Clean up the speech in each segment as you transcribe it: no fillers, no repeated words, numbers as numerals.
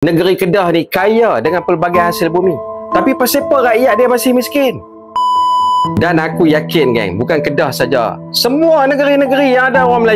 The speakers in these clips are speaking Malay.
Negeri Kedah ni kaya dengan pelbagai hasil bumi. Tapi pasal apa rakyat dia masih miskin? Dan aku yakin geng, bukan Kedah saja. Semua negeri-negeri yang ada orang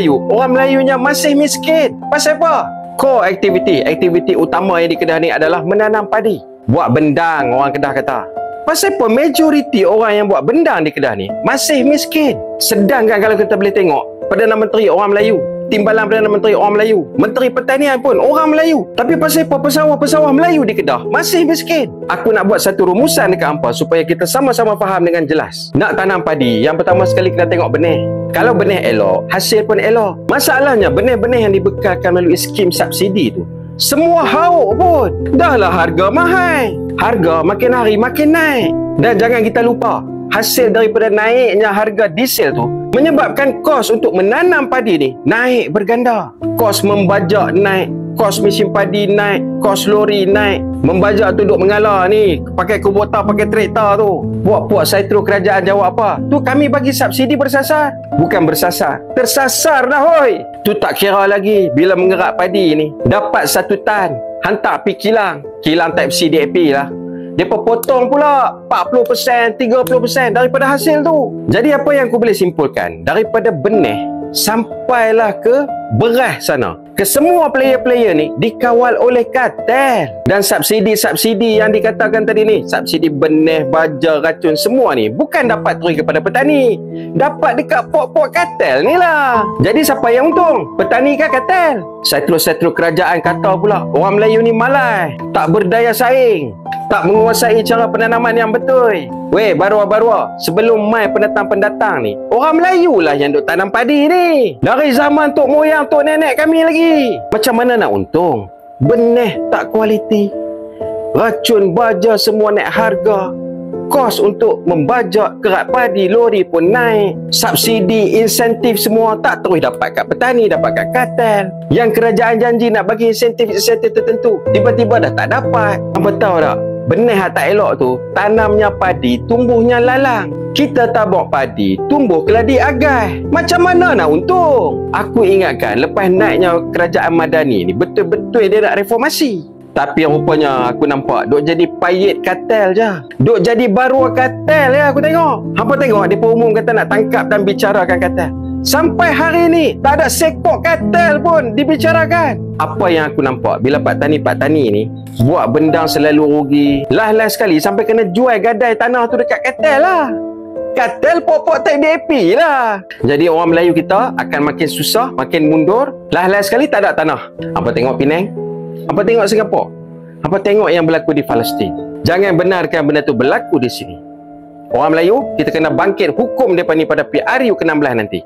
Melayunya masih miskin. Pasal apa? Core aktiviti utama yang di Kedah ni adalah menanam padi. Buat bendang, orang Kedah kata. Pasal apa majoriti orang yang buat bendang di Kedah ni masih miskin? Sedangkan kalau kita boleh tengok, Perdana Menteri orang Melayu, Timbalan Perdana Menteri orang Melayu, Menteri Pertanian pun orang Melayu. Tapi pasal apa pesawah-pesawah Melayu di Kedah masih miskin? Aku nak buat satu rumusan dekat hampa supaya kita sama-sama faham dengan jelas. Nak tanam padi, yang pertama sekali kita tengok benih. Kalau benih elok, hasil pun elok. Masalahnya benih-benih yang dibekalkan melalui skim subsidi tu semua hauk pun. Dahlah harga mahal. Harga makin hari makin naik. Dan jangan kita lupa, hasil daripada naiknya harga diesel tu menyebabkan kos untuk menanam padi ni naik berganda. Kos membajak naik, kos mesin padi naik, kos lori naik. Membajak tu duk mengalah ni, pakai kubota, pakai traktor tu. Puak-puak Saitro kerajaan jawab apa? Tu kami bagi subsidi bersasar. Bukan bersasar, tersasar dah hoi. Tu tak kira lagi bila mengerak padi ni dapat 1 tan, hantar pi kilang type C DAP lah. Dia potong pula 40%, 30% daripada hasil tu. Jadi apa yang aku boleh simpulkan? Daripada benih sampailah ke beras sana, ke semua player-player ni dikawal oleh kartel. Dan subsidi-subsidi yang dikatakan tadi ni, subsidi benih, baja, racun, semua ni bukan dapat terus kepada petani, dapat dekat pok-pok kartel ni lah. Jadi siapa yang untung? Petani ke kartel? Setro kerajaan kata pula orang Melayu ni malas, tak berdaya saing, tak menguasai cara penanaman yang betul. Weh, barua-barua, sebelum mai pendatang-pendatang ni, orang Melayu lah yang duk tanam padi ni. Dari zaman tok moyang, tok nenek kami lagi. Macam mana nak untung? Benih tak kualiti, racun, baja semua naik harga. Kos untuk membajak kerak padi, lori pun naik. Subsidi, insentif semua tak terus dapat kat petani, dapat kat kartel. Yang kerajaan janji nak bagi insentif tertentu, tiba-tiba dah tak dapat. Apa tahu tak? Benih yang tak elok tu, tanamnya padi, tumbuhnya lalang. Kita tabur padi, tumbuh keladi agai. Macam mana nak untung? Aku ingatkan lepas naiknya kerajaan Madani ni, betul-betul dia nak reformasi. Tapi rupanya aku nampak duk jadi payit kartel je. Duk jadi barua kartel ya aku tengok. Hampa tengok dia umum kata nak tangkap dan bicarakan kartel. Sampai hari ni tak ada sekok kartel pun dibicarakan. Apa yang aku nampak bila Pak Tani ni buat bendang selalu rugi. Last sekali sampai kena jual gadai tanah tu dekat kartel lah. Kartel pokok type DAP lah. Jadi orang Melayu kita akan makin susah, makin mundur. Last sekali tak ada tanah. Apa tengok Penang? Apa tengok Singapura? Apa tengok yang berlaku di Palestin? Jangan benarkan benda tu berlaku di sini. Orang Melayu, kita kena bangkit hukum depan ni pada PRU ke-16 nanti.